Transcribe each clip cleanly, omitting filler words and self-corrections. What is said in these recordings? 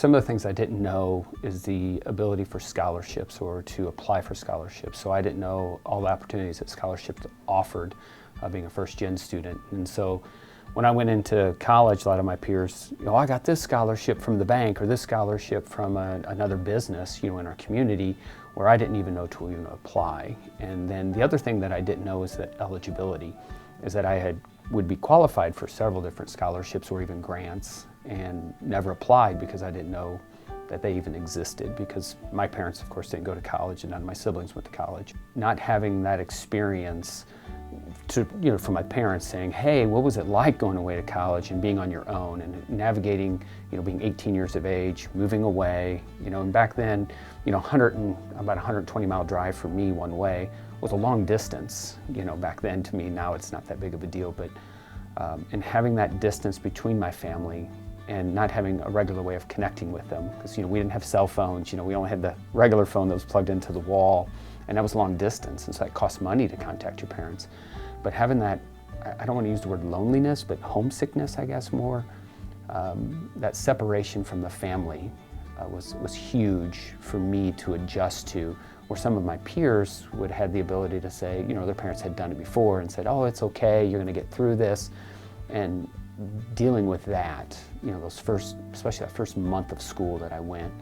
Some of the things I didn't know is the ability for scholarships or to apply for scholarships. So I didn't know all the opportunities that scholarships offered being a first-gen student. And so when I went into college, a lot of my peers, I got this scholarship from the bank or this scholarship from another business, in our community, where I didn't even know to even apply. And then the other thing that I didn't know is that eligibility, is that I would be qualified for several different scholarships or even grants and never applied because I didn't know that they even existed, because my parents, of course, didn't go to college and none of my siblings went to college. Not having that experience from my parents saying, hey, what was it like going away to college and being on your own and navigating, being 18 years of age, moving away, and back then, about 120-mile drive for me one way was a long distance, back then to me. Now it's not that big of a deal, but and having that distance between my family and not having a regular way of connecting with them, because we didn't have cell phones, we only had the regular phone that was plugged into the wall, and that was long distance, and so it cost money to contact your parents. But having that, I don't want to use the word loneliness, but homesickness, I guess more, that separation from the family was huge for me to adjust to, where some of my peers would have had the ability to say, their parents had done it before and said, oh, it's okay, you're going to get through this. And dealing with that, especially that first month of school that I went.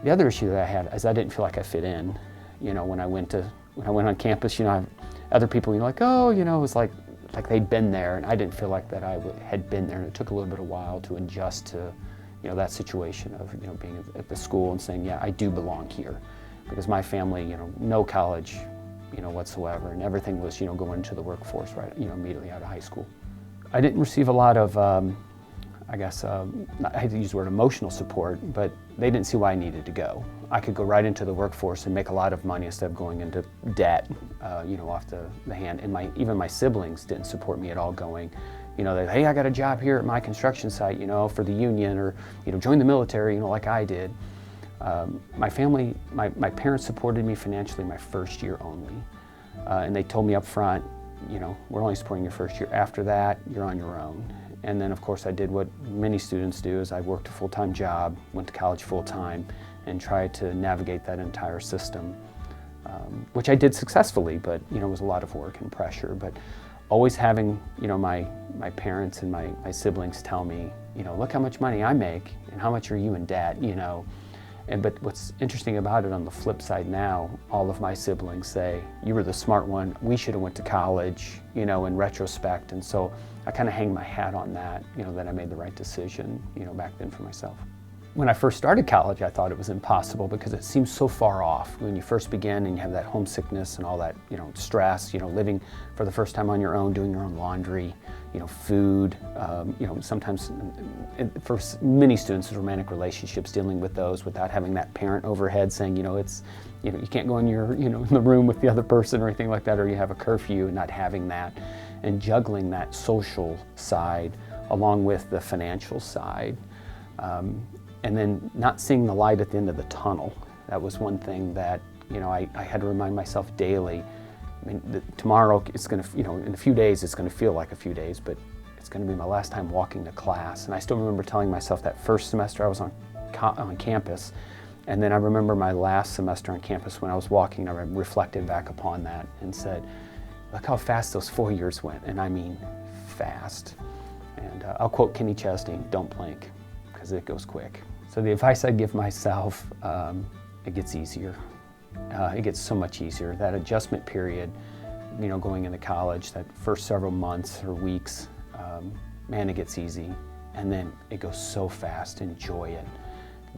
The other issue that I had is I didn't feel like I fit in. When I went on campus, other people, it was like they'd been there, and I didn't feel like that I had been there, and it took a little bit of while to adjust to, that situation of, being at the school and saying, yeah, I do belong here, because my family, no college, whatsoever, and everything was, going into the workforce right, immediately out of high school. I didn't receive a lot of, I hate to use the word emotional support, but they didn't see why I needed to go. I could go right into the workforce and make a lot of money instead of going into debt, off the hand. And even my siblings didn't support me at all going, hey, I got a job here at my construction site, for the union, or, join the military, like I did. My family, my parents supported me financially my first year only. And they told me up front, we're only supporting your first year. After that, you're on your own. And then, of course, I did what many students do, is I worked a full-time job, went to college full-time, and tried to navigate that entire system, which I did successfully, but, it was a lot of work and pressure. But always having, my parents and my siblings tell me, look how much money I make, and how much are you in debt, But what's interesting about it, on the flip side now, all of my siblings say, you were the smart one, we should have went to college, in retrospect. And so I kind of hang my hat on that, that I made the right decision, back then for myself. When I first started college, I thought it was impossible because it seems so far off. When you first begin and you have that homesickness and all that, stress, living for the first time on your own, doing your own laundry, food, sometimes for many students, romantic relationships, dealing with those without having that parent overhead saying, it's, you can't go in your, in the room with the other person or anything like that, or you have a curfew, and not having that, and juggling that social side along with the financial side. And then not seeing the light at the end of the tunnel. That was one thing that, I had to remind myself daily. I mean, tomorrow it's going to, in a few days it's going to feel like a few days, but it's going to be my last time walking to class. And I still remember telling myself that first semester I was on campus, and then I remember my last semester on campus when I was walking, I reflected back upon that and said, look how fast those 4 years went, and I mean fast. And I'll quote Kenny Chesney, don't blink, because it goes quick. So the advice I'd give myself, it gets easier. It gets so much easier. That adjustment period, going into college, that first several months or weeks, man, it gets easy. And then it goes so fast. Enjoy it.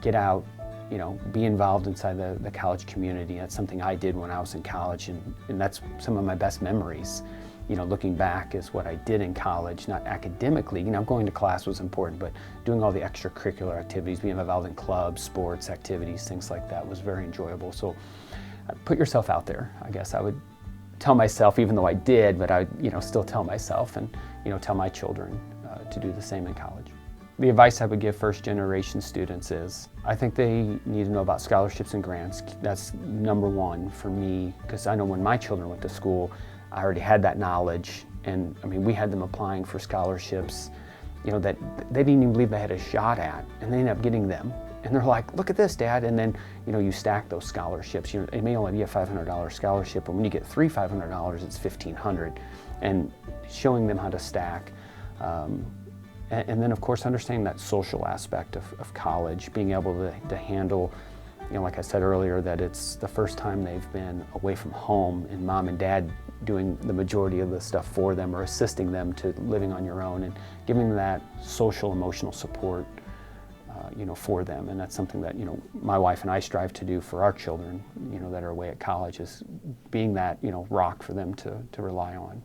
Get out, be involved inside the college community. That's something I did when I was in college, and that's some of my best memories. Looking back is what I did in college, not academically. Going to class was important, but doing all the extracurricular activities, being involved in clubs, sports, activities, things like that was very enjoyable. So put yourself out there, I guess I would tell myself, even though I did, but I still tell myself and tell my children to do the same in college. The advice I would give first-generation students is, I think they need to know about scholarships and grants. That's number one for me, because I know when my children went to school, I already had that knowledge, and I mean, we had them applying for scholarships, that they didn't even believe they had a shot at, and they ended up getting them. And they're like, look at this, Dad. And then, you stack those scholarships. It may only be a $500 scholarship, but when you get three $500, it's $1,500. And showing them how to stack. And then, of course, understanding that social aspect of college, being able to handle, like I said earlier, that it's the first time they've been away from home and mom and dad doing the majority of the stuff for them or assisting them to living on your own and giving them that social, emotional support, for them. And that's something that, my wife and I strive to do for our children, that are away at college, is being that, rock for them to rely on.